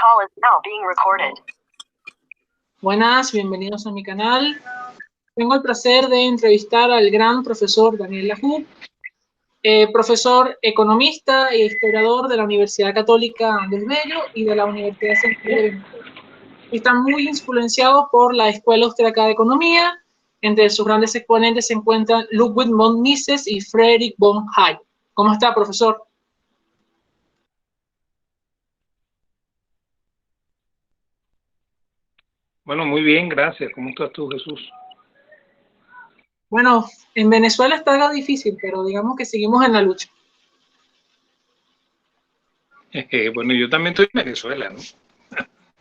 call is now being recorded. Buenas, bienvenidos a mi canal. Tengo el placer de entrevistar al gran profesor Daniel Lajou, profesor economista e historiador de la Universidad Católica Andrés Bello y de la Universidad Central de Venezuela. Está muy influenciado por la Escuela Austriaca de Economía. Entre sus grandes exponentes se encuentran Ludwig von Mises y Friedrich von Hayek. ¿Cómo está, profesor? Bueno, muy bien, gracias. ¿Cómo estás tú, Jesús? Bueno, en Venezuela está algo difícil, pero digamos que seguimos en la lucha. Bueno, yo también estoy en Venezuela, ¿no?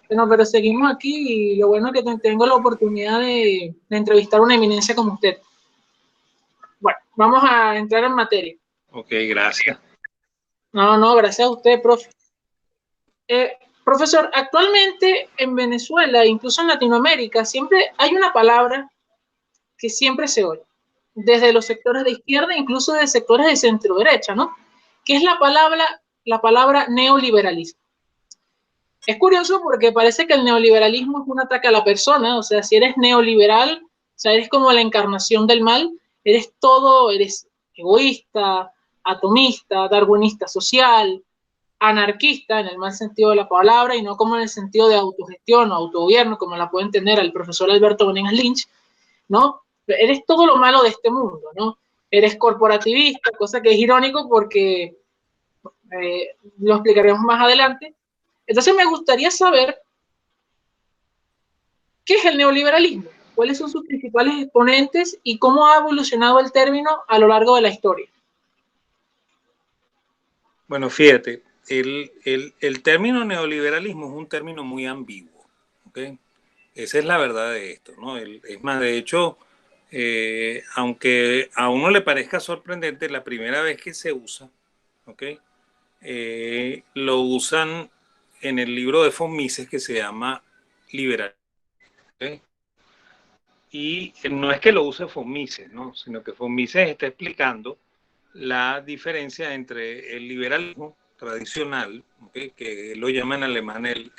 Bueno, pero seguimos aquí y lo bueno es que tengo la oportunidad de entrevistar a una eminencia como usted. Bueno, vamos a entrar en materia. Ok, gracias. No, gracias a usted, profe. Profesor, actualmente en Venezuela, incluso en Latinoamérica, siempre hay una palabra que siempre se oye, desde los sectores de izquierda, incluso de sectores de centro-derecha, ¿no? Que es la palabra neoliberalismo. Es curioso porque parece que el neoliberalismo es un ataque a la persona, o sea, si eres neoliberal, o sea, eres como la encarnación del mal, eres todo, eres egoísta, atomista, darwinista social, anarquista en el mal sentido de la palabra y no como en el sentido de autogestión o autogobierno, como la puede entender el profesor Alberto Beningas Lynch, ¿no? Eres todo lo malo de este mundo, ¿no? Eres corporativista, cosa que es irónico porque lo explicaremos más adelante. Entonces me gustaría saber qué es el neoliberalismo, cuáles son sus principales exponentes y cómo ha evolucionado el término a lo largo de la historia. Bueno, fíjate, el término neoliberalismo es un término muy ambiguo, ¿ok? Esa es la verdad de esto, ¿no? Es más, de hecho, aunque a uno le parezca sorprendente, la primera vez que se usa, ¿ok? Lo usan en el libro de von Mises que se llama Liberalismo, ¿ok? Y no es que lo use von Mises, ¿no? Sino que von Mises está explicando la diferencia entre el liberalismo tradicional, ¿okay? Que lo llama en alemán el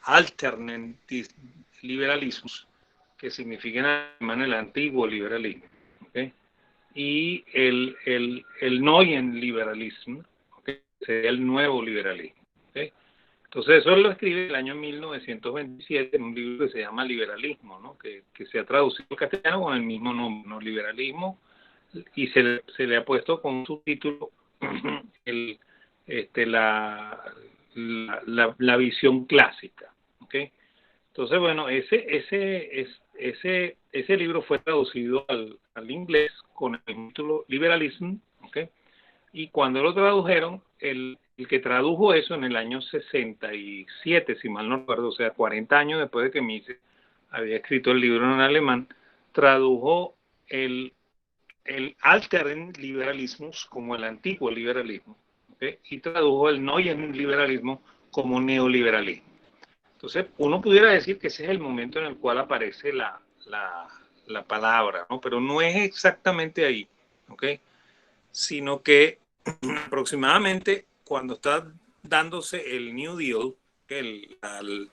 Alternativliberalismus, que significa en alemán el antiguo liberalismo, ¿okay? Y el Neuen Liberalismo, ¿okay? Sería el nuevo liberalismo, ¿okay? Entonces eso lo escribe en el año 1927 en un libro que se llama Liberalismo, ¿no? Que se ha traducido al castellano con el mismo nombre, ¿no? Liberalismo, y se le ha puesto con un subtítulo la visión clásica, ¿okay? Entonces, bueno, ese libro fue traducido al inglés con el título Liberalism, ¿okay? Y cuando lo tradujeron, el que tradujo eso en el año 67, si mal no recuerdo, o sea, 40 años después de que Mises había escrito el libro en alemán, tradujo el Alteren Liberalismus como el antiguo liberalismo, ¿okay? Y tradujo el Neuen Liberalismo como neoliberalismo. Entonces, uno pudiera decir que ese es el momento en el cual aparece la palabra, ¿no? Pero no es exactamente ahí, ¿okay? Sino que aproximadamente cuando está dándose el New Deal,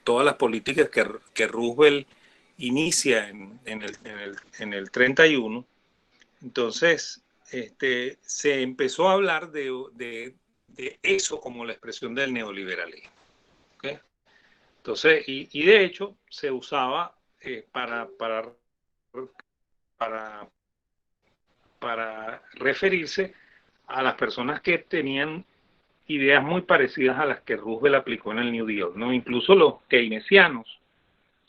todas las políticas que Roosevelt inicia en el 31, entonces se empezó a hablar de eso como la expresión del neoliberalismo, ¿okay? Entonces, y de hecho se usaba para referirse a las personas que tenían ideas muy parecidas a las que Roosevelt aplicó en el New Deal, ¿no? Incluso los keynesianos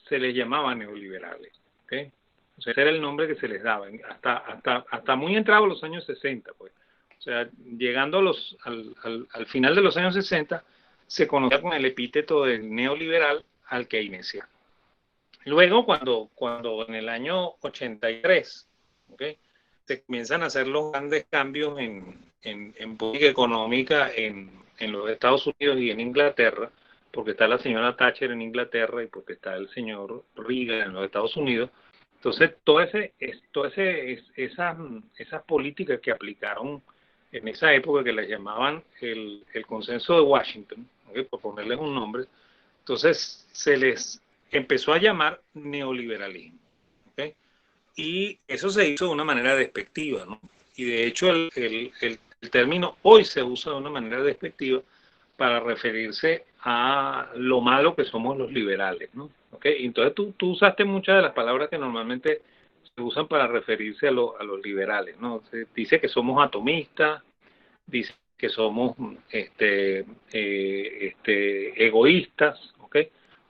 se les llamaba neoliberales, ¿okay? O sea, ese era el nombre que se les daba, hasta muy entrados los años 60, pues. O sea, llegando al final de los años 60, se conocía con el epíteto del neoliberal al keynesiano. Luego, cuando en el año 83, ¿okay? Se comienzan a hacer los grandes cambios en política económica en los Estados Unidos y en Inglaterra, porque está la señora Thatcher en Inglaterra y porque está el señor Reagan en los Estados Unidos. Entonces, esas políticas que aplicaron en esa época, que las llamaban el consenso de Washington, ¿okay? Por ponerles un nombre, Entonces se les empezó a llamar neoliberalismo. ¿Okay? Y eso se hizo de una manera despectiva, ¿no? Y de hecho el término hoy se usa de una manera despectiva para referirse a lo malo que somos los liberales, ¿no? ¿Okay? Entonces tú usaste muchas de las palabras que normalmente se usan para referirse a los liberales, ¿no? Se dice que somos atomistas, dice que somos egoístas, ¿ok?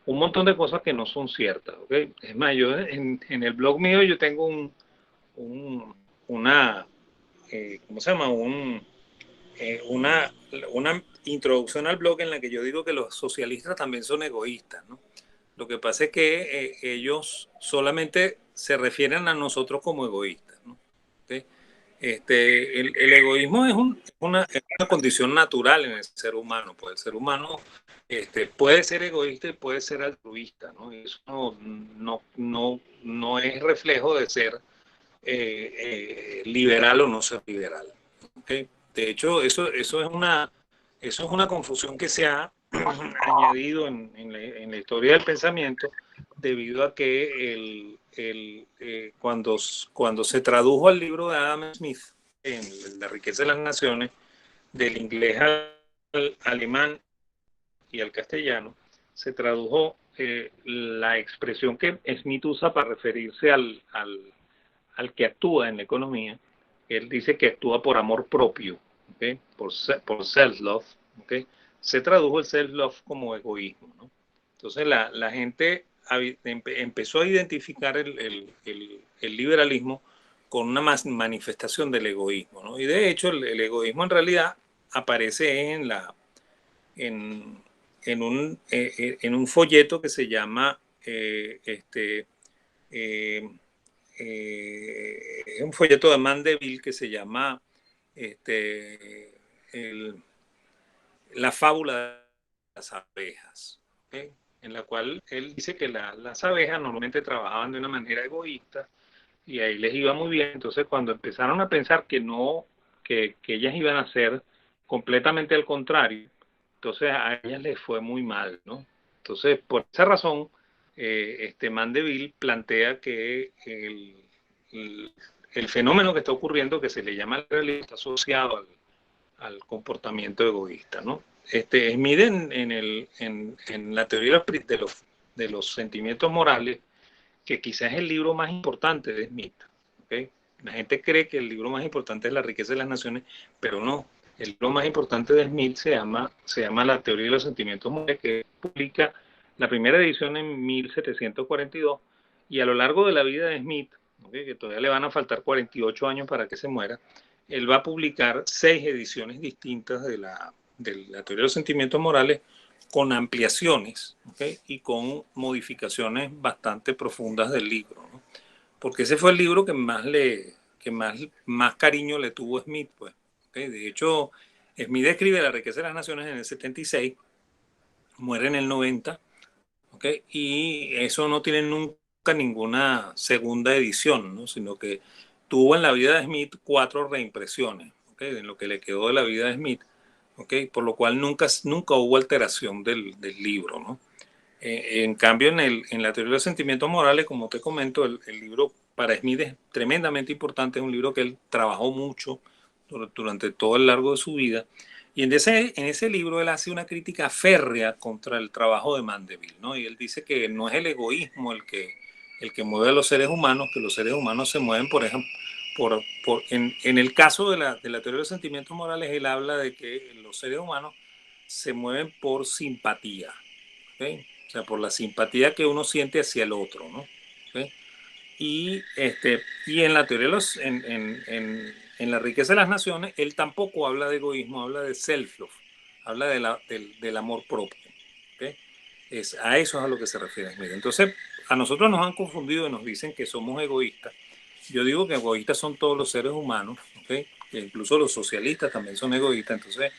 Un montón de cosas que no son ciertas, ¿ok? Es más, yo en el blog mío yo tengo una, ¿cómo se llama? Una introducción al blog en la que yo digo que los socialistas también son egoístas, ¿no? Lo que pasa es que ellos solamente se refieren a nosotros como egoístas, ¿no? ¿Okay? El egoísmo es una condición natural en el ser humano, pues el ser humano puede ser egoísta y puede ser altruista, ¿no? Y eso no es reflejo de ser liberal o no ser liberal. ¿Okay? De hecho, eso es una confusión que se ha añadido en la historia del pensamiento debido a que cuando se tradujo el libro de Adam Smith en La riqueza de las naciones del inglés al alemán y al castellano, se tradujo la expresión que Smith usa para referirse al que actúa en la economía. Él dice que actúa por amor propio, ¿okay? por self-love. ¿Okay? Se tradujo el self-love como egoísmo, ¿no? Entonces la gente empezó a identificar el liberalismo con una manifestación del egoísmo, ¿no? Y de hecho el egoísmo en realidad aparece en, en un folleto que se llama es un folleto de Mandeville que se llama La fábula de las abejas, ¿okay? En la cual él dice que las abejas normalmente trabajaban de una manera egoísta y ahí les iba muy bien. Entonces cuando empezaron a pensar que no, que ellas iban a ser completamente al contrario, entonces a ellas les fue muy mal, ¿no? Entonces por esa razón Mandeville plantea que el fenómeno que está ocurriendo, que se le llama el realismo, está asociado al comportamiento egoísta, ¿no? Smith en la teoría de los sentimientos morales, que quizás es el libro más importante de Smith, ¿okay? La gente cree que el libro más importante es La riqueza de las naciones, pero no. El libro más importante de Smith se llama La teoría de los sentimientos morales, que publica la primera edición en 1742, y a lo largo de la vida de Smith, ¿okay? Que todavía le van a faltar 48 años para que se muera, él va a publicar 6 ediciones distintas de la teoría de los sentimientos morales, con ampliaciones, ¿okay? Y con modificaciones bastante profundas del libro, ¿no? Porque ese fue el libro que más cariño le tuvo Smith, pues. ¿Okay? De hecho, Smith escribe La riqueza de las naciones en el 76, muere en el 90, ¿okay? Y eso no tiene nunca ninguna segunda edición, ¿no? Sino que tuvo en la vida de Smith 4 reimpresiones, ¿okay? En lo que le quedó de la vida de Smith. ¿Okay? Por lo cual nunca hubo alteración del libro, ¿no? En cambio, en la teoría de los sentimientos morales, como te comento, el libro para Smith es tremendamente importante, es un libro que él trabajó mucho durante todo el largo de su vida, y en ese libro él hace una crítica férrea contra el trabajo de Mandeville, ¿no? Y él dice que no es el egoísmo el que mueve a los seres humanos, que los seres humanos se mueven, por ejemplo, en el caso de la teoría de los sentimientos morales, él habla de que los seres humanos se mueven por simpatía, ¿okay? O sea, por la simpatía que uno siente hacia el otro, ¿no? ¿Okay? Y en la teoría de en La riqueza de las naciones, él tampoco habla de egoísmo, habla de self-love, habla del amor propio, ¿okay? A eso es a lo que se refiere Smith. Entonces, a nosotros nos han confundido y nos dicen que somos egoístas. Yo digo que egoístas son todos los seres humanos, ¿okay? Que incluso los socialistas también son egoístas. Entonces,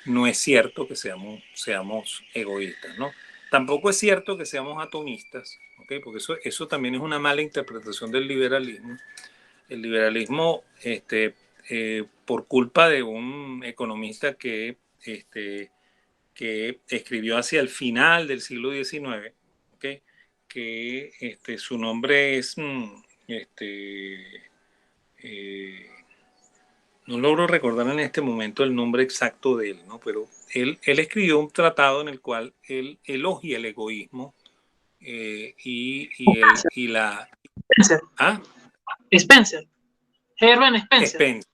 no es cierto que seamos egoístas, ¿no? Tampoco es cierto que seamos atomistas, ¿okay? Porque eso también es una mala interpretación del liberalismo. El liberalismo, por culpa de un economista que que escribió hacia el final del siglo XIX, ¿okay? Que su nombre es, no logro recordar en este momento el nombre exacto de él, ¿no? Pero él escribió un tratado en el cual él elogia el egoísmo y la... Spencer. ¿Ah? Spencer. Herbert Spencer. Spencer.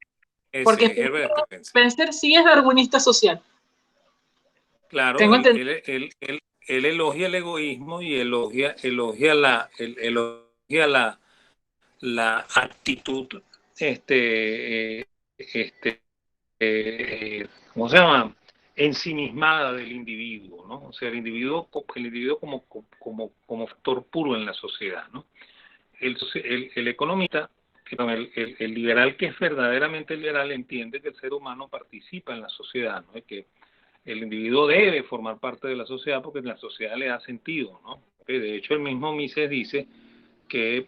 Porque Ese, Herbert Spencer. Spencer sí es darwinista social. Claro, Tengo entendido. Él elogia el egoísmo y elogia la actitud, ¿cómo se llama? Ensimismada del individuo, ¿no? O sea, el individuo como factor puro en la sociedad, ¿no? El economista, el liberal que es verdaderamente liberal, entiende que el ser humano participa en la sociedad, ¿no? Que el individuo debe formar parte de la sociedad porque la sociedad le da sentido, ¿no? De hecho, el mismo Mises dice que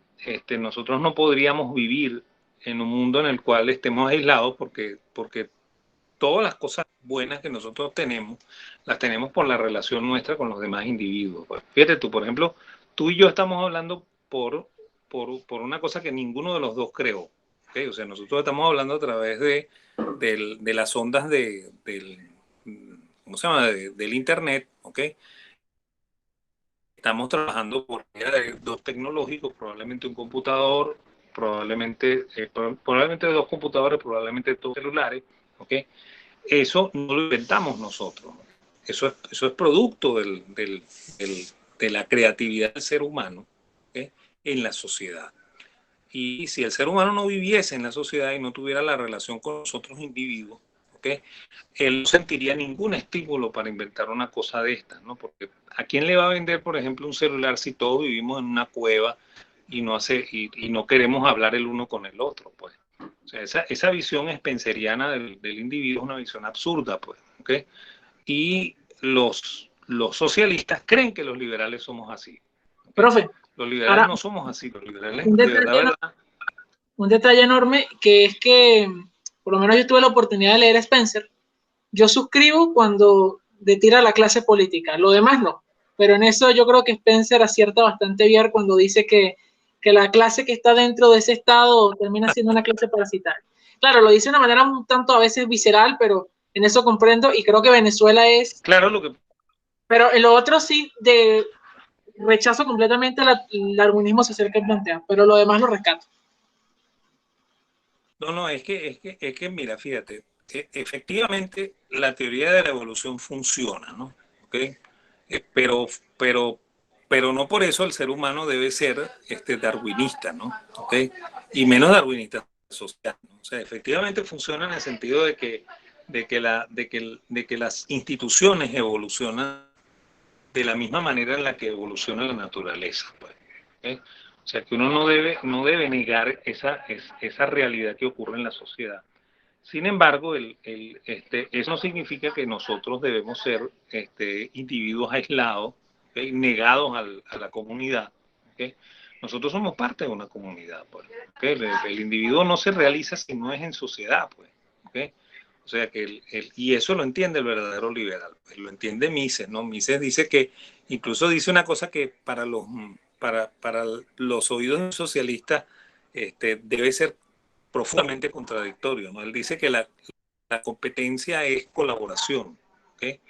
nosotros no podríamos vivir en un mundo en el cual estemos aislados porque todas las cosas buenas que nosotros tenemos, las tenemos por la relación nuestra con los demás individuos. Pues, fíjate tú, por ejemplo, tú y yo estamos hablando por una cosa que ninguno de los dos creó. ¿Okay? O sea, nosotros estamos hablando a través de las ondas ¿cómo se llama? Del Internet, ¿ok? Estamos trabajando por medio de dos tecnológicos, probablemente un computador, probablemente dos computadores, probablemente dos celulares, ¿ok? Eso no lo inventamos nosotros. Eso es producto de la creatividad del ser humano, ¿okay? En la sociedad. Y si el ser humano no viviese en la sociedad y no tuviera la relación con los otros individuos, ¿okay? Él no sentiría ningún estímulo para inventar una cosa de estas, ¿no? Porque ¿a quién le va a vender, por ejemplo, un celular si todos vivimos en una cueva y no queremos hablar el uno con el otro, pues? O sea, esa visión spenceriana del individuo es una visión absurda, pues, ¿ok? Y los socialistas creen que los liberales somos así. ¿Okay? Profe, Los liberales ahora no somos así, los liberales, un de detalle, verdad. un detalle enorme que es que, por lo menos yo tuve la oportunidad de leer a Spencer. Yo suscribo cuando tira la clase política, lo demás no. Pero en eso yo creo que Spencer acierta bastante bien cuando dice que la clase que está dentro de ese estado termina siendo una clase parasitaria. Claro, lo dice de una manera un tanto a veces visceral, pero en eso comprendo y creo que Venezuela es... Claro, lo que... Pero en lo otro sí, rechazo completamente el darwinismo social que plantea, pero lo demás lo rescato. No, es que mira, fíjate, efectivamente la teoría de la evolución funciona, ¿no? ¿Okay? Pero, pero, pero no por eso el ser humano debe ser darwinista, ¿no? ¿Okay? Y menos darwinista social, ¿no? O sea, efectivamente funciona en el sentido de que las instituciones evolucionan de la misma manera en la que evoluciona la naturaleza, pues. ¿Okay? O sea, que uno no debe negar esa realidad que ocurre en la sociedad. Sin embargo, eso no significa que nosotros debemos ser individuos aislados, ¿okay? Negados a la comunidad. ¿Okay? Nosotros somos parte de una comunidad. Pues, ¿okay? El individuo no se realiza si no es en sociedad. Pues, ¿okay? O sea que y eso lo entiende el verdadero liberal, pues, lo entiende Mises, ¿no? Mises dice que, incluso dice una cosa que para los oídos socialistas debe ser profundamente contradictorio, ¿no? Él dice que la competencia es colaboración, ¿okay?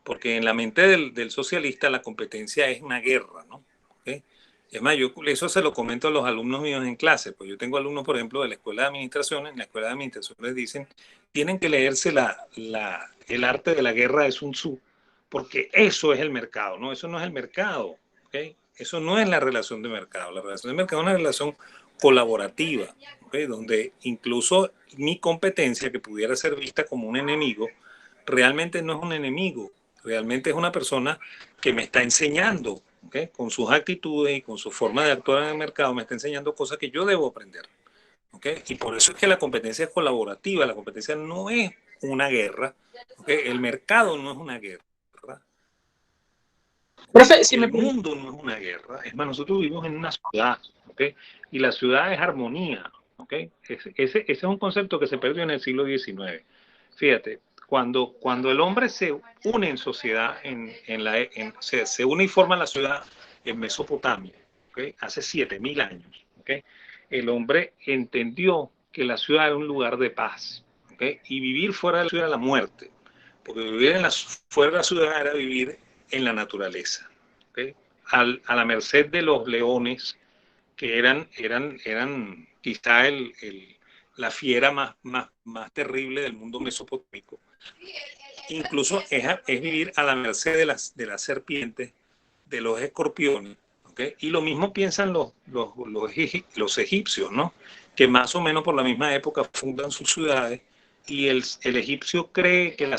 Porque en la mente del socialista la competencia es una guerra, ¿no? ¿Okay? Es más, yo eso se lo comento a los alumnos míos en clase, pues yo tengo alumnos, por ejemplo, de la escuela de administración, en la escuela de administración les dicen, tienen que leerse el arte de la guerra de Sun Tzu, porque eso es el mercado, ¿no? Eso no es el mercado, ¿okay? Eso no es la relación de mercado, la relación de mercado es una relación colaborativa, ¿okay? Donde incluso mi competencia, que pudiera ser vista como un enemigo, realmente no es un enemigo, realmente es una persona que me está enseñando, ¿okay? Con sus actitudes y con su forma de actuar en el mercado, me está enseñando cosas que yo debo aprender. ¿Okay? Y por eso es que la competencia es colaborativa, la competencia no es una guerra, ¿okay? El mercado no es una guerra, Profe, si me el mundo no es una guerra, es más, nosotros vivimos en una ciudad, ¿okay? Y la ciudad es armonía, ¿okay? Ese es un concepto que se perdió en el siglo XIX. Fíjate, cuando el hombre se une en sociedad, se une y forma la ciudad en Mesopotamia, ¿okay? Hace 7.000 años, ¿okay? El hombre entendió que la ciudad era un lugar de paz, ¿okay? Y vivir fuera de la ciudad era la muerte, porque vivir fuera de la ciudad era vivir en la naturaleza, ¿okay? A la merced de los leones, que eran quizá la fiera más terrible del mundo mesopotámico. Incluso es vivir a la merced de las serpientes, de los escorpiones, ¿okay? Y lo mismo piensan los egipcios, ¿no? Que más o menos por la misma época fundan sus ciudades, y el egipcio cree que la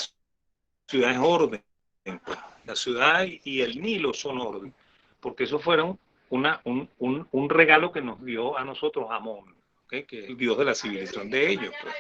ciudad es orden, pues. La ciudad y el Nilo son orden, porque eso fueron un regalo que nos dio a nosotros Amón, ¿okay? Que es el dios de la civilización de ellos, pues.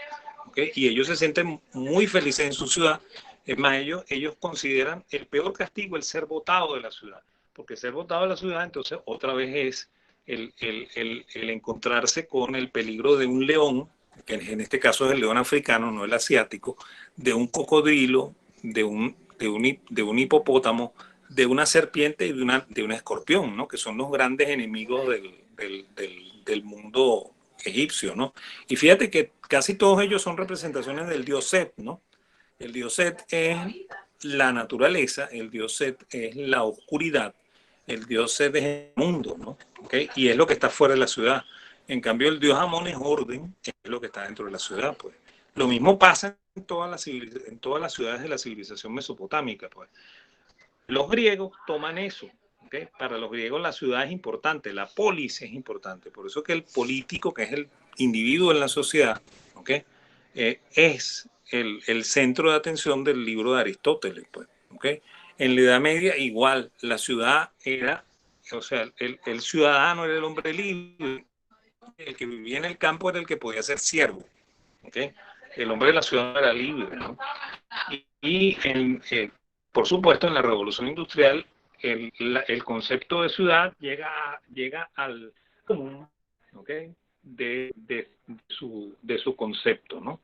¿Okay? Y ellos se sienten muy felices en su ciudad. Es más, ellos consideran el peor castigo el ser botado de la ciudad, porque ser botado de la ciudad entonces otra vez es el encontrarse con el peligro de un león, que en este caso es el león africano, no el asiático, de un cocodrilo, de un hipopótamo, de una serpiente y de un escorpión, ¿no? Que son los grandes enemigos del mundo egipcio, ¿no? Y fíjate que casi todos ellos son representaciones del dios Set, ¿no? El dios Set es la naturaleza, el dios Set es la oscuridad, el dios Set es el mundo, ¿no? ¿Okay? Y es lo que está fuera de la ciudad. En cambio, el dios Amón es orden, es lo que está dentro de la ciudad, pues. Lo mismo pasa en todas las ciudades de la civilización mesopotámica, pues. Los griegos toman eso. ¿Okay? Para los griegos la ciudad es importante, la polis es importante. Por eso que el político, que es el individuo en la sociedad, ¿okay? Es el centro de atención del libro de Aristóteles. Pues, ¿okay? En la Edad Media igual, la ciudad era, o sea, el ciudadano era el hombre libre, el que vivía en el campo era el que podía ser siervo. ¿Okay? El hombre de la ciudad era libre, ¿no? Por supuesto, en la Revolución Industrial, el concepto de ciudad llega al común, ¿okay? de su concepto, ¿no?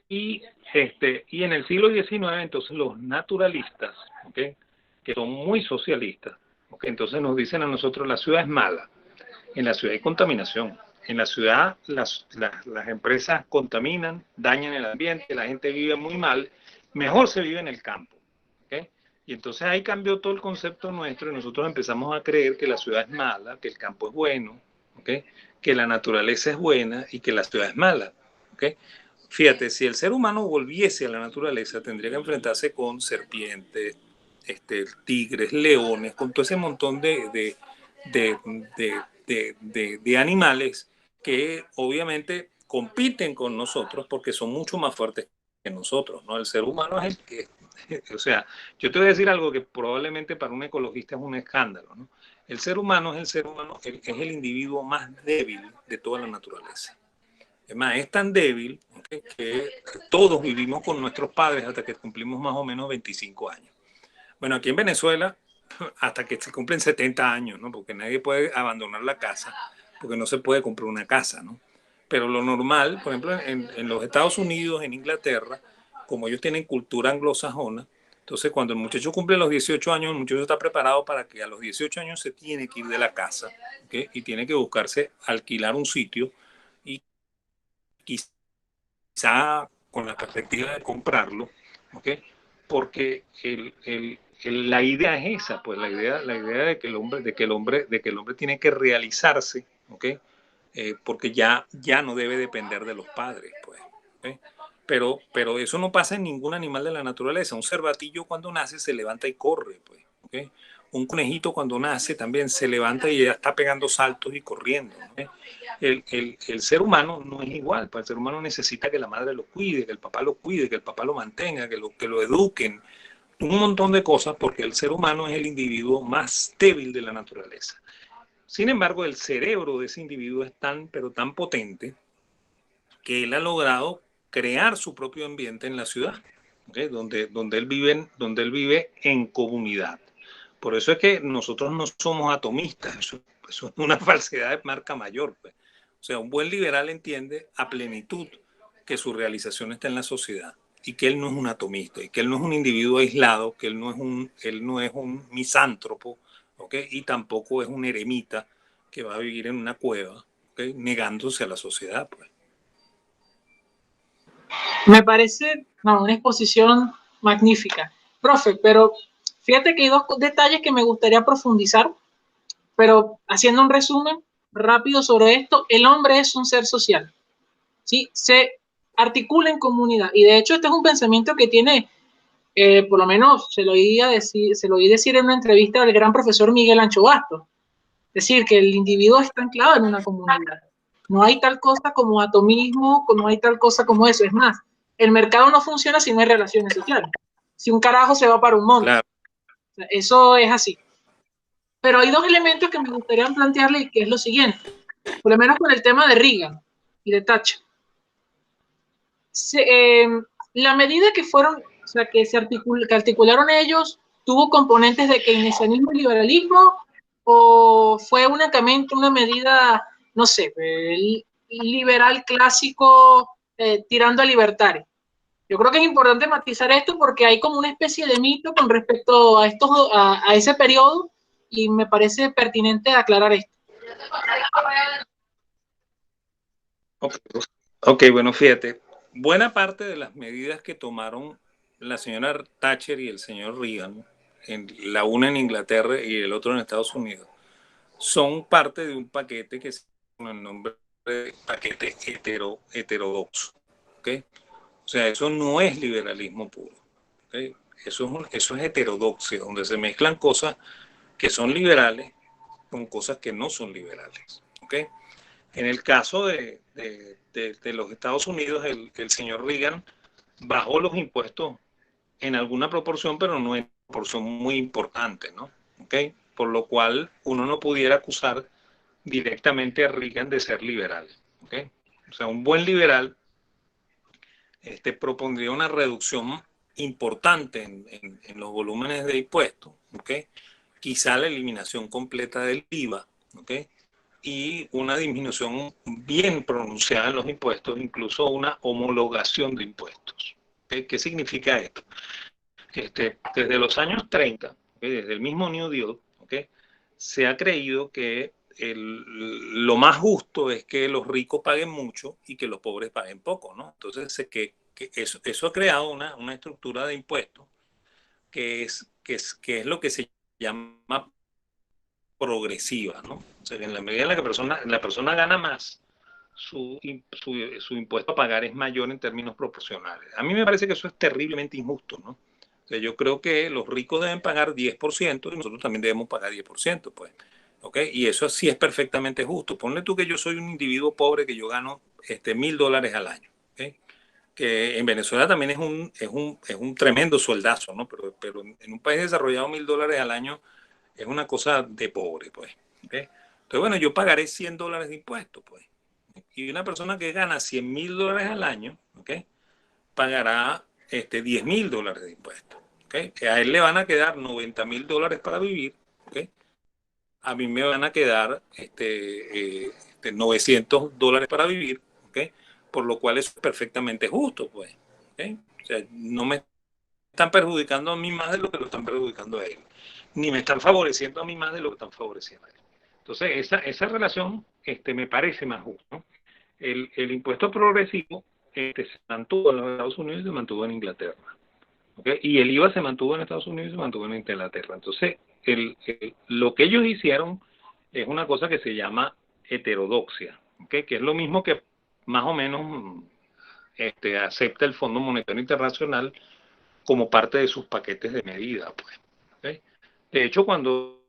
Y en el siglo XIX, entonces, los naturalistas, ¿okay? Que son muy socialistas, ¿okay? Entonces nos dicen a nosotros, la ciudad es mala, en la ciudad hay contaminación. En la ciudad las empresas contaminan, dañan el ambiente, la gente vive muy mal, mejor se vive en el campo. ¿Okay? Y entonces ahí cambió todo el concepto nuestro y nosotros empezamos a creer que la ciudad es mala, que el campo es bueno, ¿okay? Que la naturaleza es buena y que la ciudad es mala. ¿Okay? Fíjate, si el ser humano volviese a la naturaleza, tendría que enfrentarse con serpientes, tigres, leones, con todo ese montón de animales que obviamente compiten con nosotros porque son mucho más fuertes que nosotros, ¿no? El ser humano es el que, o sea, yo te voy a decir algo que probablemente para un ecologista es un escándalo, ¿no? El ser humano es es el individuo más débil de toda la naturaleza. Es más, es tan débil, ¿okay? Que todos vivimos con nuestros padres hasta que cumplimos más o menos 25 años. Bueno, aquí en Venezuela, hasta que se cumplen 70 años, ¿no? Porque nadie puede abandonar la casa, porque no se puede comprar una casa, ¿no? Pero lo normal, por ejemplo, en los Estados Unidos, en Inglaterra, como ellos tienen cultura anglosajona, entonces cuando el muchacho cumple los 18 años, el muchacho está preparado para que a los 18 años se tiene que ir de la casa, ¿okay? Y tiene que buscarse alquilar un sitio y quizá con la perspectiva de comprarlo, ¿okay? Porque la idea es esa, pues la idea de que el hombre tiene que realizarse, ¿okay? Porque ya no debe depender de los padres, pues. ¿Okay? Pero eso no pasa en ningún animal de la naturaleza. Un cervatillo cuando nace se levanta y corre, pues. ¿Okay? Un conejito cuando nace también se levanta y ya está pegando saltos y corriendo, ¿no? El ser humano no es igual, pues el ser humano necesita que la madre lo cuide, que el papá lo cuide, que el papá lo mantenga, que lo eduquen, un montón de cosas, porque el ser humano es el individuo más débil de la naturaleza. Sin embargo, el cerebro de ese individuo es pero tan potente que él ha logrado crear su propio ambiente en la ciudad, ¿okay? donde él vive en comunidad. Por eso es que nosotros no somos atomistas, eso es una falsedad de marca mayor. Pues. O sea, un buen liberal entiende a plenitud que su realización está en la sociedad y que él no es un atomista, y que él no es un individuo aislado, que él no es un misántropo, ¿okay? Y tampoco es un eremita que va a vivir en una cueva, ¿okay? Negándose a la sociedad, pues. Me parece una exposición magnífica. Profe, pero fíjate que hay dos detalles que me gustaría profundizar, pero haciendo un resumen rápido sobre esto, el hombre es un ser social, ¿sí? Se articula en comunidad y de hecho este es un pensamiento que tiene, por lo menos se lo oí decir en una entrevista al gran profesor Miguel Ancho Bastos, es decir, que el individuo está anclado en una comunidad. No hay tal cosa como atomismo, no hay tal cosa como eso. Es más, el mercado no funciona si no hay relaciones sociales. Si un carajo se va para un monte. Claro. O sea, eso es así. Pero hay dos elementos que me gustaría plantearle y que es lo siguiente. Por lo menos con el tema de Reagan y de Thatcher. La medida que fueron, o sea, que que articularon ellos, tuvo componentes de keynesianismo y liberalismo, o fue únicamente una medida, no sé, liberal clásico tirando a libertario. Yo creo que es importante matizar esto porque hay como una especie de mito con respecto a a ese periodo y me parece pertinente aclarar esto. Ok, bueno, fíjate, buena parte de las medidas que tomaron la señora Thatcher y el señor Reagan, la una en Inglaterra y el otro en Estados Unidos, son parte de un paquete que se llama el nombre de paquete heterodoxo. ¿Okay? O sea, eso no es liberalismo puro. ¿Okay? Eso es heterodoxia, donde se mezclan cosas que son liberales con cosas que no son liberales. ¿Okay? En el caso de los Estados Unidos, el señor Reagan bajó los impuestos en alguna proporción, pero no en proporción muy importante, ¿no? ¿Okay? Por lo cual uno no pudiera acusar directamente a Reagan de ser liberal. ¿Okay? O sea, un buen liberal propondría una reducción importante en los volúmenes de impuestos, ¿okay? Quizá la eliminación completa del IVA, ¿okay? Y una disminución bien pronunciada en los impuestos, incluso una homologación de impuestos. ¿Okay? ¿Qué significa esto? Desde los años 30, ¿okay? Desde el mismo New Deal, ¿okay? Se ha creído que lo más justo es que los ricos paguen mucho y que los pobres paguen poco, ¿no? Entonces, que eso ha creado una estructura de impuestos que es lo que se llama progresiva, ¿no? O sea, que en la medida en la que la persona gana más, su impuesto a pagar es mayor en términos proporcionales. A mí me parece que eso es terriblemente injusto, ¿no? O sea, yo creo que los ricos deben pagar 10% y nosotros también debemos pagar 10%, pues. ¿Okay? Y eso sí es perfectamente justo. Ponle tú que yo soy un individuo pobre que yo gano $1,000 al año. ¿Okay? Que en Venezuela también es un tremendo sueldazo, ¿no? Pero en un país desarrollado $1,000 al año es una cosa de pobre, pues. ¿Okay? Entonces, bueno, yo pagaré $100 de impuestos, pues. Y una persona que gana $100,000 al año, ¿okay? Pagará $10,000 de impuestos. ¿Okay? Que a él le van a quedar $90,000 para vivir, ¿okay? A mí me van a quedar $900 para vivir, ¿okay? Por lo cual es perfectamente justo, pues. ¿Okay? O sea, no me están perjudicando a mí más de lo que lo están perjudicando a él, ni me están favoreciendo a mí más de lo que están favoreciendo a él. Entonces, esa relación me parece más justa, ¿no? El impuesto progresivo se mantuvo en los Estados Unidos y se mantuvo en Inglaterra. ¿Okay? Y el IVA se mantuvo en Estados Unidos y se mantuvo en Inglaterra. Entonces, lo que ellos hicieron es una cosa que se llama heterodoxia, ¿okay? Que es lo mismo que más o menos acepta el Fondo Monetario Internacional como parte de sus paquetes de medida. Pues, ¿okay? De hecho, cuando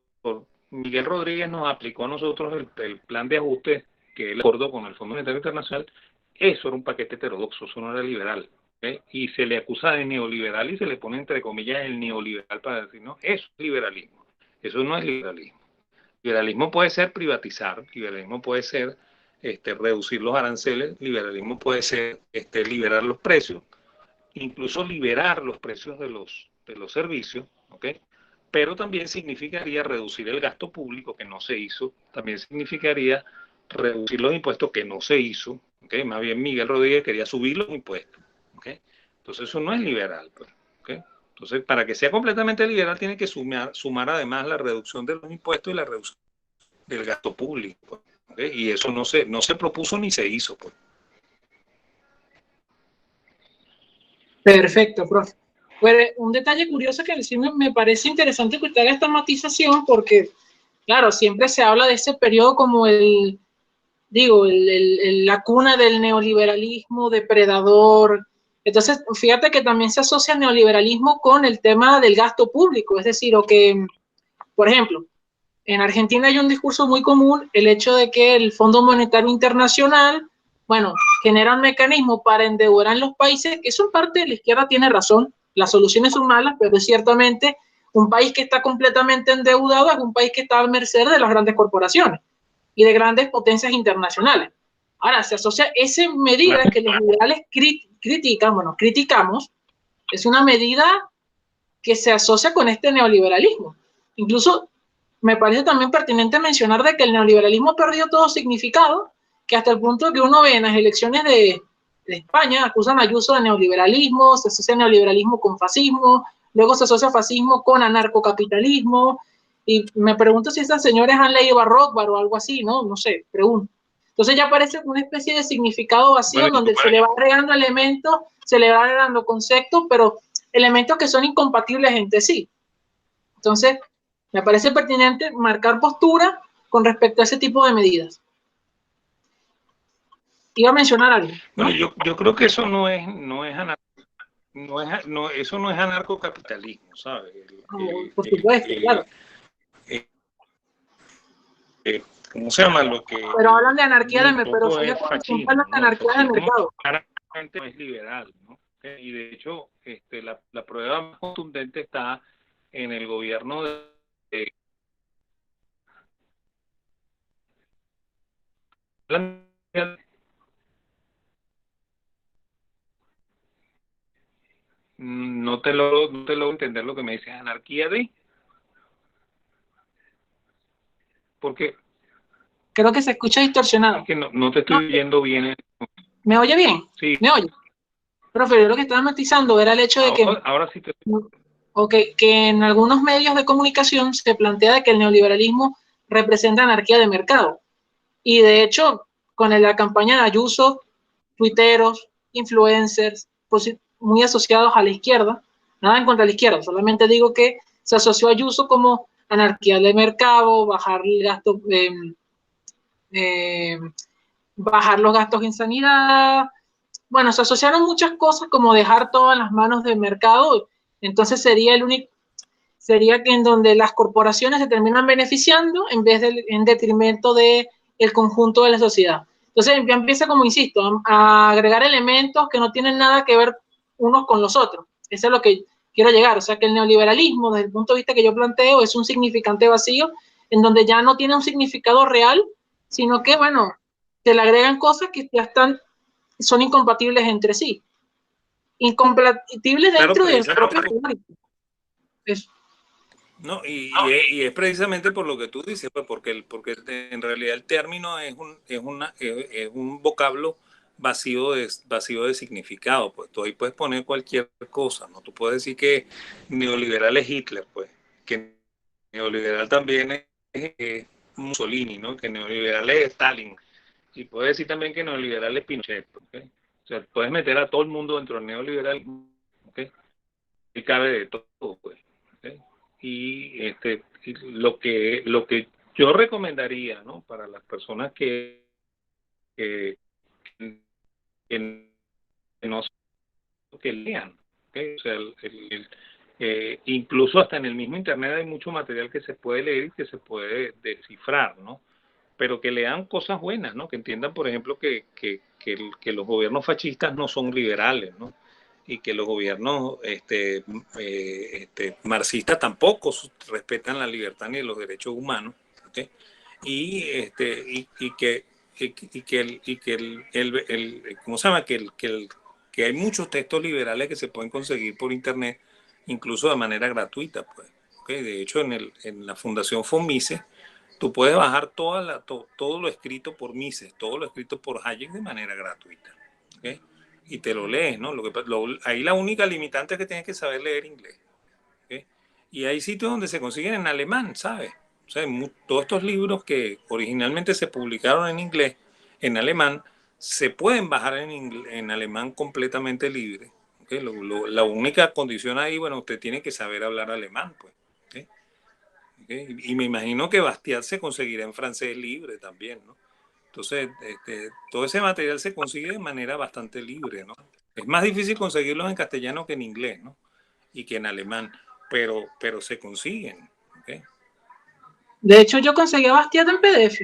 Miguel Rodríguez nos aplicó a nosotros el plan de ajuste que él acordó con el Fondo Monetario Internacional, eso era un paquete heterodoxo, eso no era liberal. ¿Okay? Y se le acusa de neoliberal y se le pone entre comillas el neoliberal para decir, no, eso es liberalismo, eso no es liberalismo. Liberalismo puede ser privatizar, liberalismo puede ser reducir los aranceles, liberalismo puede ser liberar los precios, incluso liberar los precios de los servicios, ¿ok? Pero también significaría reducir el gasto público, que no se hizo, también significaría reducir los impuestos, que no se hizo, ¿ok? Más bien Miguel Rodríguez quería subir los impuestos, ¿ok? Entonces eso no es liberal, pues, ¿okay? Entonces, para que sea completamente liberal, tiene que sumar además la reducción de los impuestos y la reducción del gasto público, ¿okay? Y eso no se propuso ni se hizo, pues. Perfecto, profe. Pues un detalle curioso que sí me parece interesante que usted haga esta matización porque, claro, siempre se habla de ese periodo como la cuna del neoliberalismo depredador. Entonces, fíjate que también se asocia el neoliberalismo con el tema del gasto público, es decir, o que, por ejemplo, en Argentina hay un discurso muy común, el hecho de que el Fondo Monetario Internacional, bueno, genera un mecanismo para endeudar en los países, que eso en parte la izquierda tiene razón, las soluciones son malas, pero ciertamente un país que está completamente endeudado es un país que está a merced de las grandes corporaciones y de grandes potencias internacionales. Ahora, se asocia esa medida que los liberales criticamos, es una medida que se asocia con este neoliberalismo. Incluso me parece también pertinente mencionar de que el neoliberalismo perdió todo significado, que hasta el punto que uno ve en las elecciones de España, acusan a Ayuso de neoliberalismo, se asocia neoliberalismo con fascismo, luego se asocia fascismo con anarcocapitalismo, y me pregunto si estas señores han leído a Rothbard o algo así, ¿no? No sé, pregunto. Entonces ya parece una especie de significado vacío, bueno, donde se le va agregando elementos, se le va agregando conceptos, pero elementos que son incompatibles entre sí. Entonces, me parece pertinente marcar postura con respecto a ese tipo de medidas. Iba a mencionar algo, ¿no? Bueno, yo creo que eso eso no es anarcocapitalismo, ¿sabes? Por supuesto, claro. ¿Cómo se llama? Lo que pero hablan de anarquía de mercado, pero es fascismo, hablan de anarquía de mercado. Claramente no es liberal, ¿no? Y de hecho, la prueba más contundente está en el gobierno de no te logro entender lo que me dices, anarquía de porque creo que se escucha distorsionado. Es que no te estoy oyendo bien. ¿Me oye bien? Sí. ¿Me oye? Profe, yo lo que estaba matizando era el hecho de que ahora sí te... que en algunos medios de comunicación se plantea que el neoliberalismo representa anarquía de mercado. Y de hecho, con la campaña de Ayuso, tuiteros, influencers, muy asociados a la izquierda, nada en contra de la izquierda, solamente digo que se asoció a Ayuso como anarquía de mercado, bajar el gasto, bajar los gastos en sanidad. Bueno, se asociaron muchas cosas como dejar todo en las manos del mercado, entonces sería que en donde las corporaciones se terminan beneficiando en detrimento del conjunto de la sociedad. Entonces ya empieza, como insisto, a agregar elementos que no tienen nada que ver unos con los otros. Eso es lo que quiero llegar. O sea, que el neoliberalismo, desde el punto de vista que yo planteo, es un significante vacío en donde ya no tiene un significado real, sino que, bueno, se le agregan cosas que ya son incompatibles entre sí. Incompatibles dentro del propio teórico. Eso. No, y es precisamente por lo que tú dices, pues, porque en realidad el término es un vocablo vacío de significado, pues tú ahí puedes poner cualquier cosa, ¿no? Tú puedes decir que neoliberal es Hitler, pues, que neoliberal también es Mussolini, ¿no? Que neoliberal es Stalin, y puedes decir también que neoliberal es Pinochet, ¿okay? O sea, puedes meter a todo el mundo dentro del neoliberal, ¿okay? Y cabe de todo, pues, ¿okay? Y lo que yo recomendaría, ¿no? Para las personas que, que no que lean, ¿okay? O sea, incluso hasta en el mismo internet hay mucho material que se puede leer y que se puede descifrar, ¿no? Pero que lean cosas buenas, ¿no? Que entiendan, por ejemplo, que los gobiernos fascistas no son liberales, ¿no? Y que los gobiernos marxistas tampoco respetan la libertad ni los derechos humanos, ¿okay? Y ¿cómo se llama? Que hay muchos textos liberales que se pueden conseguir por internet, incluso de manera gratuita, pues, ¿okay? De hecho, en la Fundación FOMISE, tú puedes bajar todo lo escrito por Mises, todo lo escrito por Hayek de manera gratuita, ¿okay? y te lo lees, ¿no? Ahí la única limitante es que tienes que saber leer inglés. ¿Okay? Y hay sitios donde se consiguen en alemán, ¿sabes? O sea, todos estos libros que originalmente se publicaron en inglés, en alemán, se pueden bajar en alemán completamente libre. ¿Okay? La única condición ahí, bueno, usted tiene que saber hablar alemán, pues. ¿Okay? ¿Okay? Y me imagino que Bastiat se conseguirá en francés libre también, ¿no? Entonces, todo ese material se consigue de manera bastante libre, ¿no? Es más difícil conseguirlos en castellano que en inglés, ¿no? Y que en alemán, pero se consiguen. ¿Okay? De hecho, yo conseguí a Bastiat en PDF.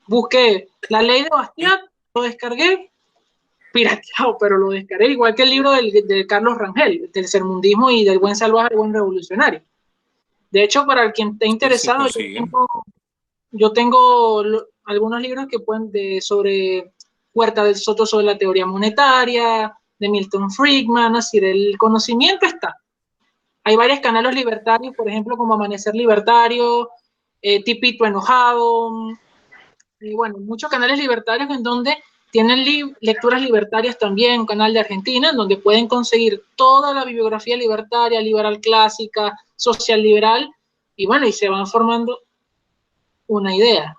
Busqué la ley de Bastiat, lo descargué, pirateado, pero lo descargué, igual que el libro de Carlos Rangel, del sermundismo y del buen salvaje, el buen revolucionario. De hecho, para quien esté Sí, se interesado, consiguen. yo tengo algunos libros que pueden sobre Huerta del Soto sobre la teoría monetaria, de Milton Friedman, así el conocimiento está. Hay varios canales libertarios, por ejemplo, como Amanecer Libertario, Tipito Enojado, y bueno, muchos canales libertarios en donde tienen lecturas libertarias también, un canal de Argentina, en donde pueden conseguir toda la bibliografía libertaria, liberal clásica, social liberal, y bueno, y se van formando una idea.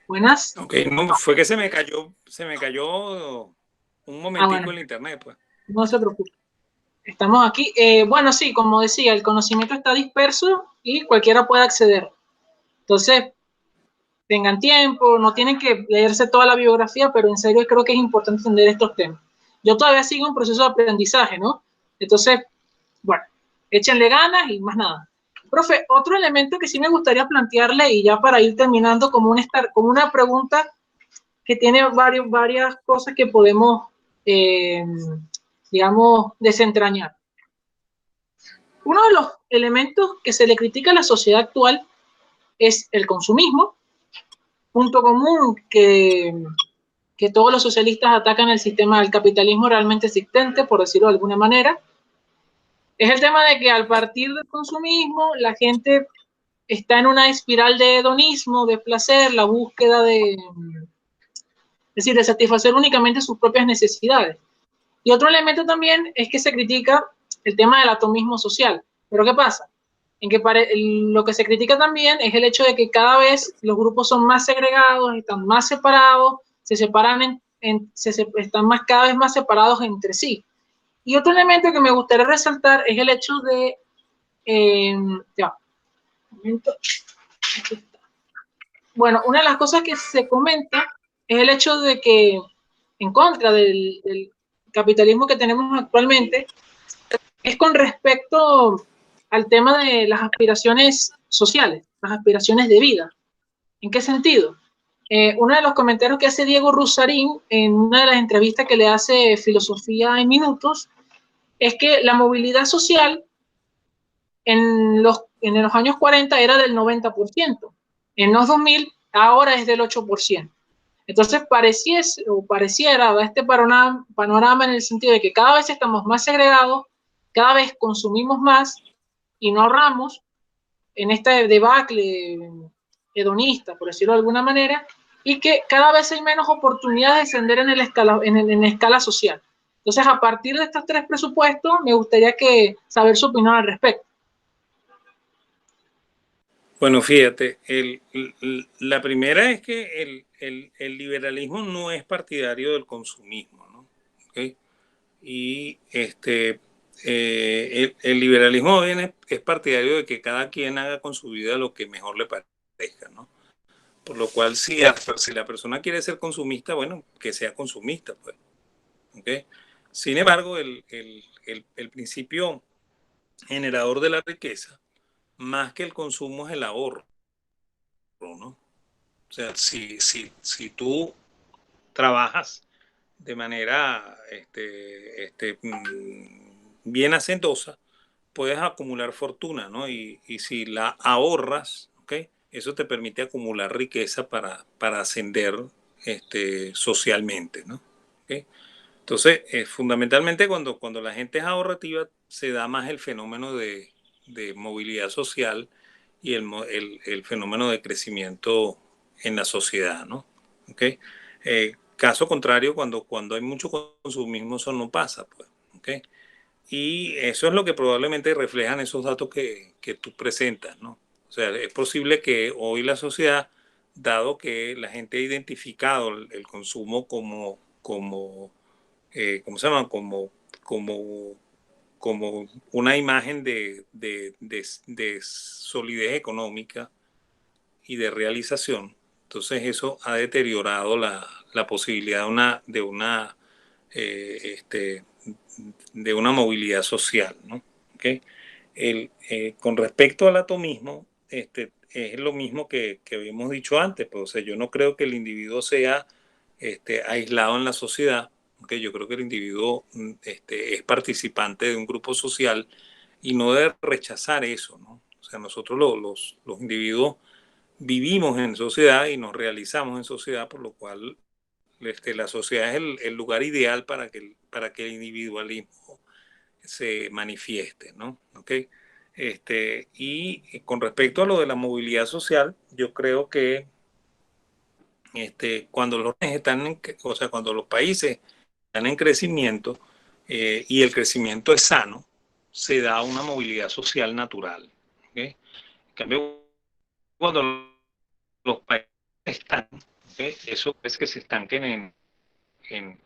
Buenas. Ok, no, fue que se me cayó un momentico Bueno, el internet, pues. no se preocupe. Estamos aquí. Bueno, sí, como decía, el conocimiento está disperso y cualquiera puede acceder. Entonces, tengan tiempo, no tienen que leerse toda la biografía, pero en serio creo que es importante entender estos temas. Yo todavía sigo un proceso de aprendizaje, ¿no? Entonces, bueno, échenle ganas y más nada. Profe, otro elemento que sí me gustaría plantearle y ya para ir terminando como una pregunta que tiene varias cosas que podemos, digamos, desentrañar. Uno de los elementos que se le critica a la sociedad actual es el consumismo, punto común que que todos los socialistas atacan el sistema del capitalismo realmente existente, por decirlo de alguna manera, es el tema de que al partir del consumismo la gente está en una espiral de hedonismo, de placer, la búsqueda de, es decir, de satisfacer únicamente sus propias necesidades. Y otro elemento también es que se critica el tema del atomismo social. Pero ¿qué pasa? En que lo que se critica también es el hecho de que cada vez los grupos son más segregados, están más separados, se separan están cada vez más separados entre sí. Y otro elemento que me gustaría resaltar es el hecho de, ya, un momento, aquí está. Bueno, una de las cosas que se comenta es el hecho de que, en contra del capitalismo que tenemos actualmente, es con respecto al tema de las aspiraciones sociales, las aspiraciones de vida. ¿En qué sentido? Uno de los comentarios que hace Diego Rusarín en una de las entrevistas que le hace Filosofía en Minutos es que la movilidad social en los años 40 era del 90%. En los 2000 ahora es del 8%. Entonces pareciera dar este panorama en el sentido de que cada vez estamos más segregados, cada vez consumimos más y no ahorramos en este debacle hedonista, por decirlo de alguna manera, y que cada vez hay menos oportunidades de ascender en la escala social. Entonces, a partir de estos tres presupuestos, me gustaría saber su opinión al respecto. Bueno, fíjate, la primera es que el liberalismo no es partidario del consumismo, ¿no? ¿Okay? Y el liberalismo es partidario de que cada quien haga con su vida lo que mejor le parezca, ¿no? Por lo cual, si la persona quiere ser consumista, bueno, que sea consumista, pues. ¿Okay? Sin embargo, el principio generador de la riqueza, más que el consumo, es el ahorro, ¿no? O sea, si tú trabajas de manera bien hacendosa, puedes acumular fortuna, ¿no? Y si la ahorras, ¿ok? Eso te permite acumular riqueza para ascender socialmente, ¿no? ¿Okay? Entonces, fundamentalmente cuando la gente es ahorrativa, se da más el fenómeno de movilidad social y el fenómeno de crecimiento en la sociedad, ¿no? ¿Okay? Caso contrario, cuando hay mucho consumismo, eso no pasa, pues. ¿Okay? Y eso es lo que probablemente reflejan esos datos que tú presentas, ¿no? O sea, es posible que hoy la sociedad, dado que la gente ha identificado el consumo ¿cómo se llama? Como, como una imagen de solidez económica y de realización. Entonces eso ha deteriorado la posibilidad eh, este, de una movilidad social, ¿no? ¿Okay? Con respecto al atomismo, es lo mismo que habíamos dicho antes, pues, o sea, yo no creo que el individuo sea aislado en la sociedad, ¿okay? Yo creo que el individuo es participante de un grupo social y no debe rechazar eso, ¿no? O sea, nosotros los individuos vivimos en sociedad y nos realizamos en sociedad, por lo cual la sociedad es el lugar ideal para que el individualismo se manifieste, ¿no? ¿Okay? Y con respecto a lo de la movilidad social, yo creo que cuando cuando los países están en crecimiento y el crecimiento es sano, se da una movilidad social natural. ¿Okay? En cambio, cuando los países están, ¿okay? Eso es que se estanquen en,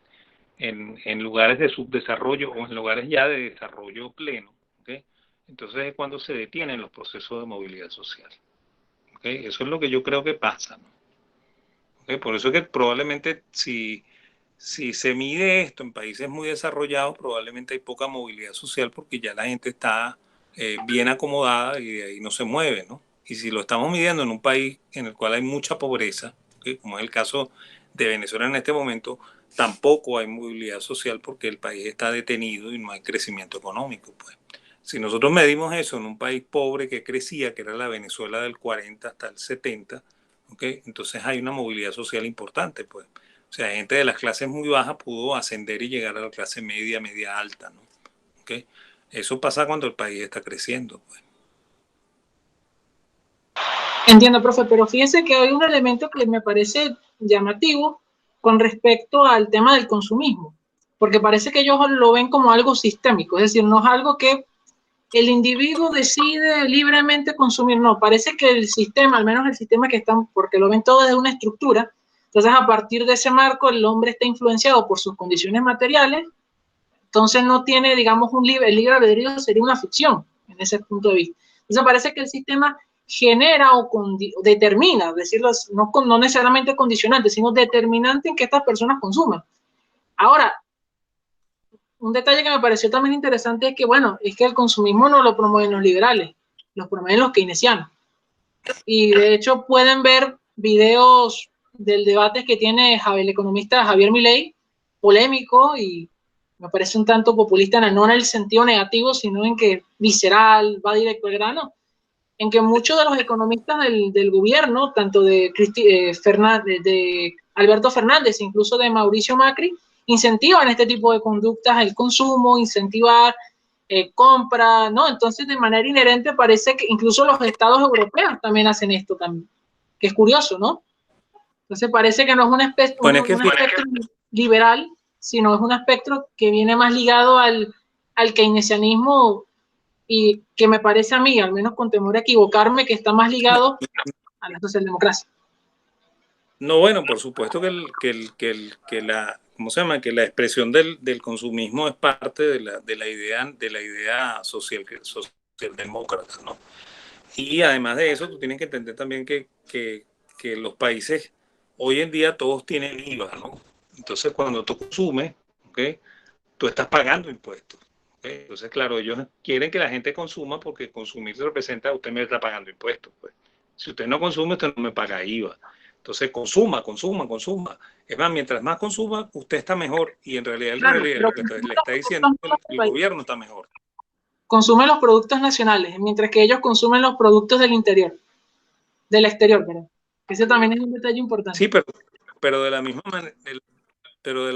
en lugares de subdesarrollo o en lugares ya de desarrollo pleno. ¿Okay? Entonces es cuando se detienen los procesos de movilidad social. ¿Okay? Eso es lo que yo creo que pasa, ¿no? ¿Okay? Por eso es que probablemente si se mide esto en países muy desarrollados, probablemente hay poca movilidad social porque ya la gente está bien acomodada y de ahí no se mueve, ¿no? Y si lo estamos midiendo en un país en el cual hay mucha pobreza, ¿okay? Como es el caso de Venezuela en este momento, tampoco hay movilidad social porque el país está detenido y no hay crecimiento económico, pues. Si nosotros medimos eso en un país pobre que crecía, que era la Venezuela del 40 hasta el 70, ¿okay? Entonces hay una movilidad social importante, pues. O sea, gente de las clases muy bajas pudo ascender y llegar a la clase media, media alta, ¿no? ¿Okay? Eso pasa cuando el país está creciendo, pues. Entiendo, profe, pero fíjese que hay un elemento que me parece llamativo con respecto al tema del consumismo, porque parece que ellos lo ven como algo sistémico, es decir, no es algo que el individuo decide libremente consumir, no, parece que el sistema, al menos el sistema que están, porque lo ven todo desde una estructura, entonces a partir de ese marco el hombre está influenciado por sus condiciones materiales, entonces no tiene, digamos, el libre albedrío sería una ficción en ese punto de vista. Entonces parece que el sistema genera o determina, decirlo, no necesariamente condicionante, sino determinante en que estas personas consuman. Ahora, un detalle que me pareció también interesante es que, bueno, es que el consumismo no lo promueven los liberales, lo promueven los keynesianos. Y de hecho pueden ver videos del debate que tiene el economista Javier Milei, polémico y me parece un tanto populista, no en el sentido negativo, sino en que visceral, va directo al grano, en que muchos de los economistas del gobierno, tanto de Alberto Fernández, incluso de Mauricio Macri, incentivan este tipo de conductas, el consumo, incentivar compra, ¿no? Entonces, de manera inherente parece que incluso los estados europeos también hacen esto también, que es curioso, ¿no? Entonces parece que no es un espectro liberal, sino es un espectro que viene más ligado al keynesianismo y que me parece a mí, al menos con temor a equivocarme, que está más ligado a la socialdemocracia. No, bueno, por supuesto que la, ¿cómo se llama? Que la expresión del consumismo es parte de la idea socialdemócrata, ¿no? Y además de eso, tú tienes que entender también que los países, hoy en día todos tienen IVA, ¿no? Entonces, cuando tú consumes, ¿okay? Tú estás pagando impuestos. ¿Okay? Entonces, claro, ellos quieren que la gente consuma porque consumir representa, usted me está pagando impuestos. Pues. Si usted no consume, usted no me paga IVA. Entonces, consuma. Es más, mientras más consuma, usted está mejor. Y en realidad, lo que le está diciendo el gobierno está mejor. Consumen los productos nacionales, mientras que ellos consumen los productos del interior, del exterior, ¿verdad? Ese también es un detalle importante. Sí, pero de la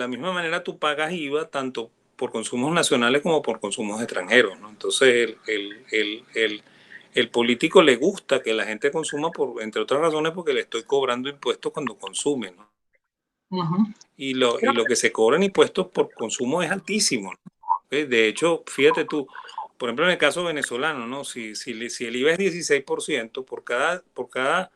misma manera tú pagas IVA tanto por consumos nacionales como por consumos extranjeros, ¿no? Entonces el político le gusta que la gente consuma, entre otras razones, porque le estoy cobrando impuestos cuando consume, ¿no? Y lo que se cobra en impuestos por consumo es altísimo, ¿no? De hecho, fíjate tú, por ejemplo, en el caso venezolano, ¿no? Si el IVA es 16%, por cada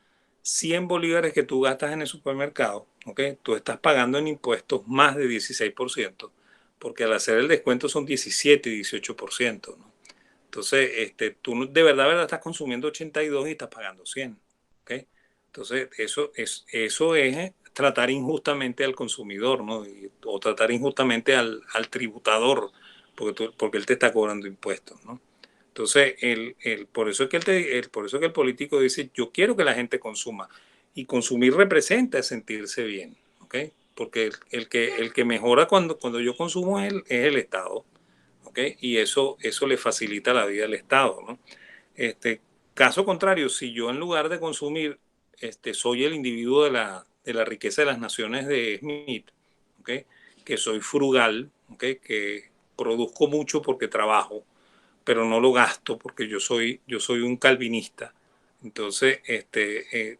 100 bolívares que tú gastas en el supermercado, ¿okay? Tú estás pagando en impuestos más de 16%, porque al hacer el descuento son 17 y 18%, ¿no? Entonces, tú de verdad estás consumiendo 82 y estás pagando 100, ¿okay? Entonces, eso es tratar injustamente al consumidor, ¿no? O tratar injustamente al tributador, porque él te está cobrando impuestos, ¿no? Entonces, por eso es que el político dice, yo quiero que la gente consuma. Y consumir representa sentirse bien, ¿ok? Porque el que mejora cuando yo consumo es el Estado, ¿ok? Y eso le facilita la vida al Estado, ¿no? Caso contrario, si yo en lugar de consumir soy el individuo de la riqueza de las naciones de Smith, ¿okay? Que soy frugal, ¿okay? Que produzco mucho porque trabajo, pero no lo gasto porque yo soy un calvinista. Entonces,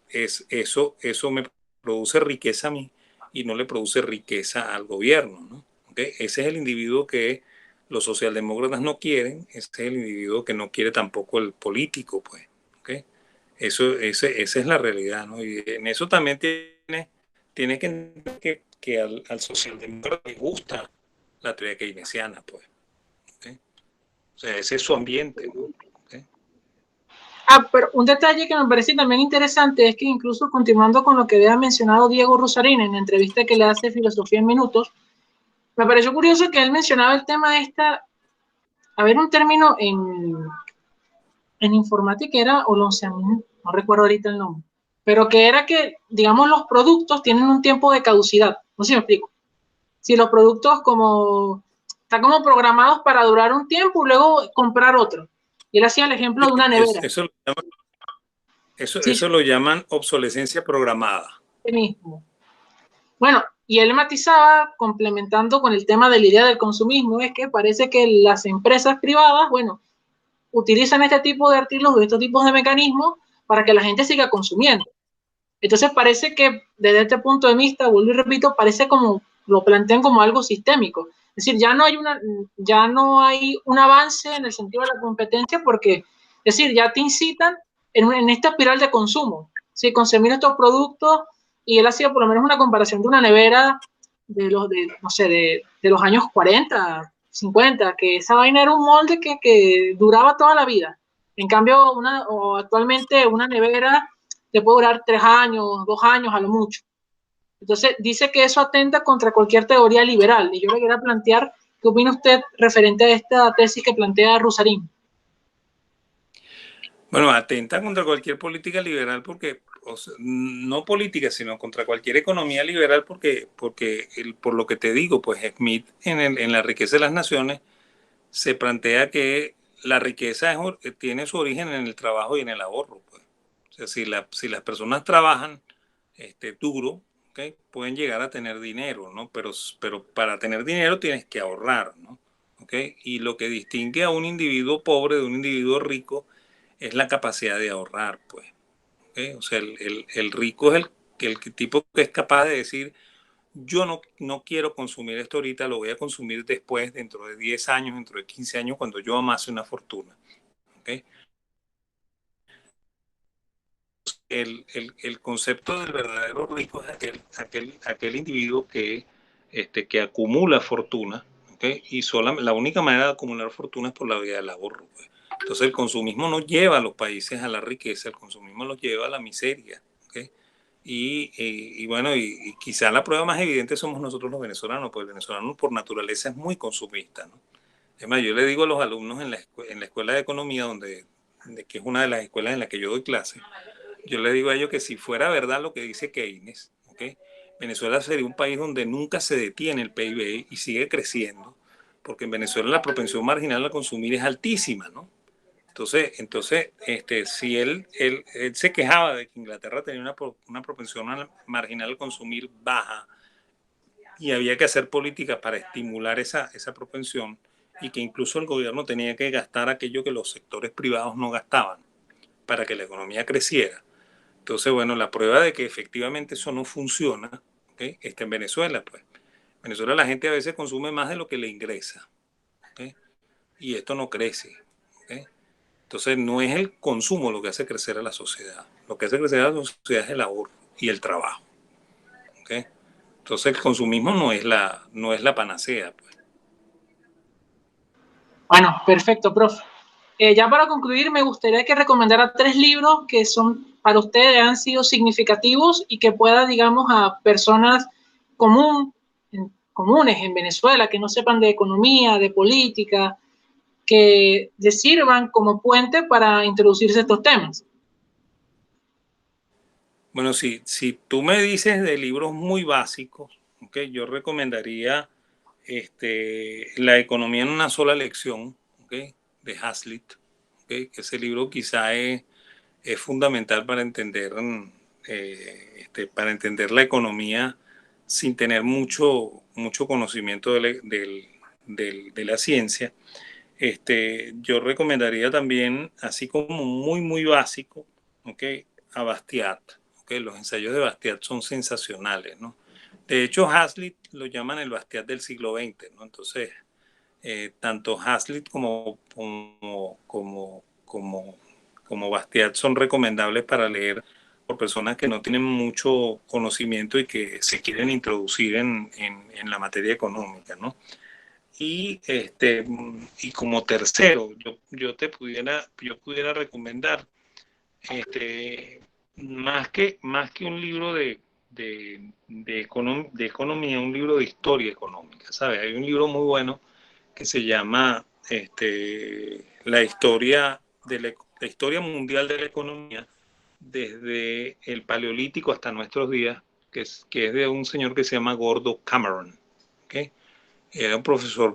eso me produce riqueza a mí y no le produce riqueza al gobierno, ¿no? ¿Okay? Ese es el individuo que los socialdemócratas no quieren, ese es el individuo que no quiere tampoco el político, pues. ¿Okay? Esa es la realidad, ¿no? Y en eso también tiene que entender que al socialdemócrata le gusta la teoría keynesiana, pues. ¿Okay? O sea, ese es su ambiente, ¿no? ¿Okay? Pero un detalle que me parece también interesante es que incluso continuando con lo que había mencionado Diego Rusarín en la entrevista que le hace Filosofía en Minutos, me pareció curioso que él mencionaba el tema de un término en informática era holonceamiento, no recuerdo ahorita el nombre, pero que era que, digamos, los productos tienen un tiempo de caducidad, no sé si me explico. Si los productos están como programados para durar un tiempo y luego comprar otro. Y él hacía el ejemplo de una nevera. Eso lo llaman obsolescencia programada. Mismo. Bueno, Y él matizaba, complementando con el tema de la idea del consumismo, es que parece que las empresas privadas, bueno, utilizan este tipo de artículos, estos tipos de mecanismos para que la gente siga consumiendo. Entonces parece que desde este punto de vista, vuelvo y repito, parece como lo plantean como algo sistémico. Es decir, ya no hay un avance en el sentido de la competencia porque, es decir, ya te incitan en esta espiral de consumo. Si consumir estos productos, y él hacía por lo menos una comparación de una nevera no sé, de los años 40, 50, que esa vaina era un molde que duraba toda la vida. En cambio, actualmente una nevera te puede durar 3 años, 2 años a lo mucho. Entonces, dice que eso atenta contra cualquier teoría liberal. Y yo le quería plantear, ¿qué opina usted referente a esta tesis que plantea Rusarín? Bueno, atenta contra cualquier política liberal porque, o sea, no política, sino contra cualquier economía liberal porque por lo que te digo, pues Smith en La riqueza de las naciones se plantea que la riqueza tiene su origen en el trabajo y en el ahorro. Pues. O sea, si las personas trabajan duro, ¿okay? Pueden llegar a tener dinero, ¿no? Pero para tener dinero tienes que ahorrar, ¿no? ¿Okay? Y lo que distingue a un individuo pobre de un individuo rico es la capacidad de ahorrar, pues. ¿Okay? O sea, el rico es el tipo que es capaz de decir, yo no quiero consumir esto ahorita, lo voy a consumir después, dentro de 10 años, dentro de 15 años, cuando yo amase una fortuna. ¿Okay? El concepto del verdadero rico es aquel individuo que acumula fortuna, ¿okay? Y la única manera de acumular fortuna es por la vía del ahorro. Pues. Entonces el consumismo no lleva a los países a la riqueza, el consumismo los lleva a la miseria. ¿Okay? Y bueno, y quizá la prueba más evidente somos nosotros los venezolanos, pues el venezolano por naturaleza es muy consumista, ¿no? Es más, yo le digo a los alumnos en la escuela de economía, que es una de las escuelas en las que yo doy clase, yo le digo a ellos que si fuera verdad lo que dice Keynes, ¿okay? Venezuela sería un país donde nunca se detiene el PIB y sigue creciendo, porque en Venezuela la propensión marginal a consumir es altísima, ¿no? Entonces si él se quejaba de que Inglaterra tenía una propensión marginal al consumir baja y había que hacer políticas para estimular esa propensión y que incluso el gobierno tenía que gastar aquello que los sectores privados no gastaban para que la economía creciera. Entonces, bueno, la prueba de que efectivamente eso no funciona, ¿okay? Está en Venezuela, pues. En Venezuela la gente a veces consume más de lo que le ingresa, ¿okay? Y esto no crece, ¿okay? Entonces, no es el consumo lo que hace crecer a la sociedad. Lo que hace crecer a la sociedad es el ahorro y el trabajo, ¿okay? Entonces, el consumismo no es la panacea, pues. Bueno, perfecto, profe. Ya para concluir, me gustaría que recomendara 3 libros que son para ustedes han sido significativos y que pueda, digamos, a personas comunes en Venezuela que no sepan de economía, de política, que les sirvan como puente para introducirse a estos temas. Bueno, si tú me dices de libros muy básicos, ¿okay? Yo recomendaría La economía en una sola lección, ¿okay? De Hazlitt, ¿okay? Ese libro quizá es fundamental para entender la economía sin tener mucho conocimiento de la ciencia. Yo recomendaría también, así como muy básico, ¿okay? A Bastiat. ¿Okay? Los ensayos de Bastiat son sensacionales, ¿no? De hecho, Hazlitt lo llaman el Bastiat del siglo XX, ¿no? Entonces, tanto Hazlitt como Bastiat son recomendables para leer por personas que no tienen mucho conocimiento y que se quieren introducir en la materia económica, ¿no? Y como tercero, yo pudiera recomendar más que un libro de economía, un libro de historia económica, ¿sabes? Hay un libro muy bueno que se llama la historia mundial de la economía desde el Paleolítico hasta nuestros días, que es de un señor que se llama Gordo Cameron, ¿okay? Era un profesor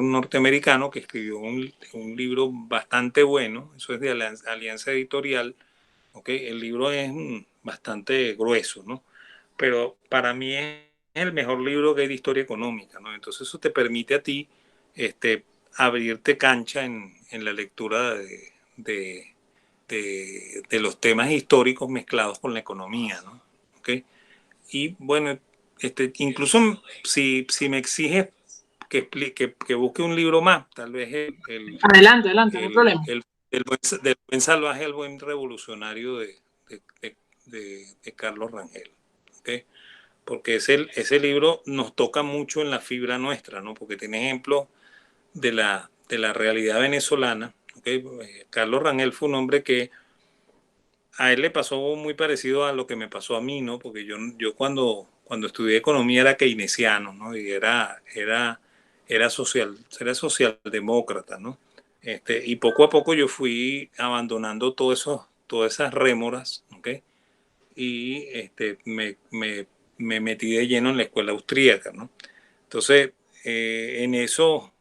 norteamericano que escribió un libro bastante bueno, eso es de Alianza Editorial, ¿okay? El libro es bastante grueso, ¿no? Pero para mí es el mejor libro que hay de historia económica, ¿no? Entonces eso te permite a ti abrirte cancha en la lectura de los temas históricos mezclados con la economía, ¿no? ¿Okay? Y bueno, incluso si me exiges que busque un libro más, tal vez Adelante, adelante, no hay problema. del buen salvaje al buen revolucionario de Carlos Rangel, ¿okay? Porque ese libro nos toca mucho en la fibra nuestra, ¿no? Porque tiene ejemplos de la realidad venezolana, ¿okay? Carlos Rangel fue un hombre que a él le pasó muy parecido a lo que me pasó a mí, ¿no? Porque yo cuando estudié economía era keynesiano, ¿no? Y era socialdemócrata, ¿no? Y poco a poco yo fui abandonando todas esas rémoras, ¿ok? Y me metí de lleno en la escuela austríaca, ¿no? Entonces, en eso,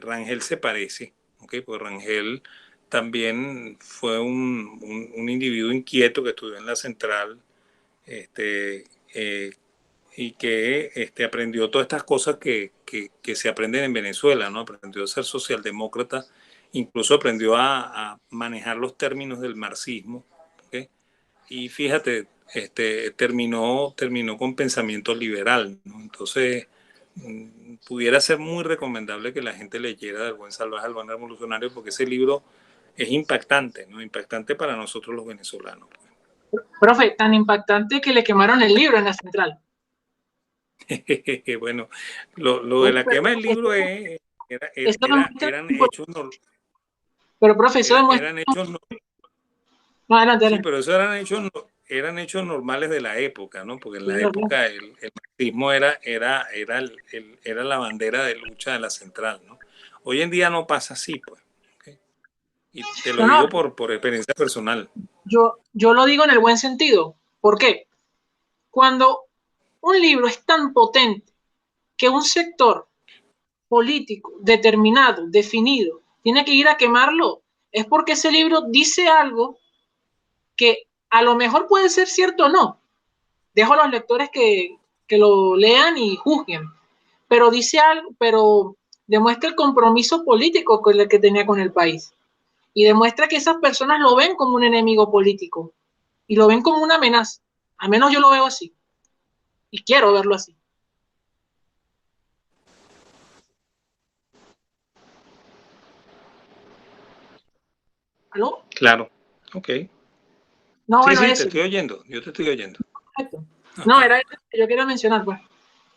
Rangel se parece, ¿ok? Pues Rangel también fue un individuo inquieto que estudió en la central, este, eh, y que aprendió todas estas cosas que se aprenden en Venezuela, ¿no? Aprendió a ser socialdemócrata, incluso aprendió a manejar los términos del marxismo, ¿ok? Y fíjate, terminó con pensamiento liberal, ¿no? Entonces, pudiera ser muy recomendable que la gente leyera Del buen salvaje al buen revolucionario, porque ese libro es impactante, ¿no? Impactante para nosotros los venezolanos. Profe, tan impactante que le quemaron el libro en la central. Bueno, lo de la quema del libro Eso demuestra, eran hechos, pero profe, eso demuestra. eran hechos, No, adelante, sí, adelante. pero eso eran hechos normales de la época, ¿no? Porque en la Claro, claro. época el marxismo era la bandera de lucha de la central, ¿no? Hoy en día no pasa así, pues. ¿Okay? Y te lo No, no, digo por experiencia personal. yo lo digo en el buen sentido. ¿Por qué? Cuando un libro es tan potente que un sector político determinado, definido, tiene que ir a quemarlo, es porque ese libro dice algo que a lo mejor puede ser cierto o no. Dejo a los lectores que lo lean y juzguen, pero dice algo, pero demuestra el compromiso político que tenía con el país y demuestra que esas personas lo ven como un enemigo político y lo ven como una amenaza. Al menos yo lo veo así y quiero verlo así. ¿Aló? Claro. Ok. No, Sí, bueno, sí, te eso. estoy oyendo. Yo te estoy oyendo. Perfecto. No, era eso que yo quería mencionar, pues,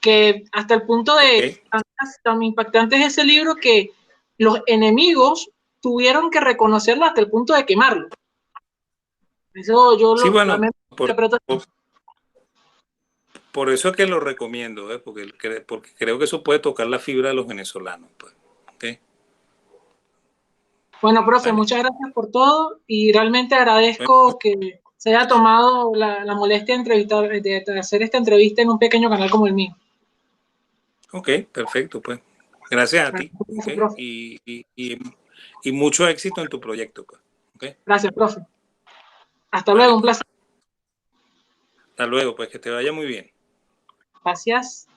que hasta el punto de Ok. tan impactante es ese libro que los enemigos tuvieron que reconocerlo hasta el punto de quemarlo. Eso yo Sí, lo bueno, también interpreto. por eso es que lo recomiendo, ¿eh? Porque creo que eso puede tocar la fibra de los venezolanos, pues. Ok. Bueno, profe, Vale. muchas gracias por todo y realmente Bueno, agradezco que se haya tomado la molestia de, de hacer esta entrevista en un pequeño canal como el mío. ok, perfecto, pues. Gracias a ti, ¿ok? Gracias, profe. Y mucho éxito en tu proyecto, pues. ¿Ok? Gracias, profe. Hasta Vale, luego, un pues. placer. Hasta luego, pues que te vaya muy bien. Gracias.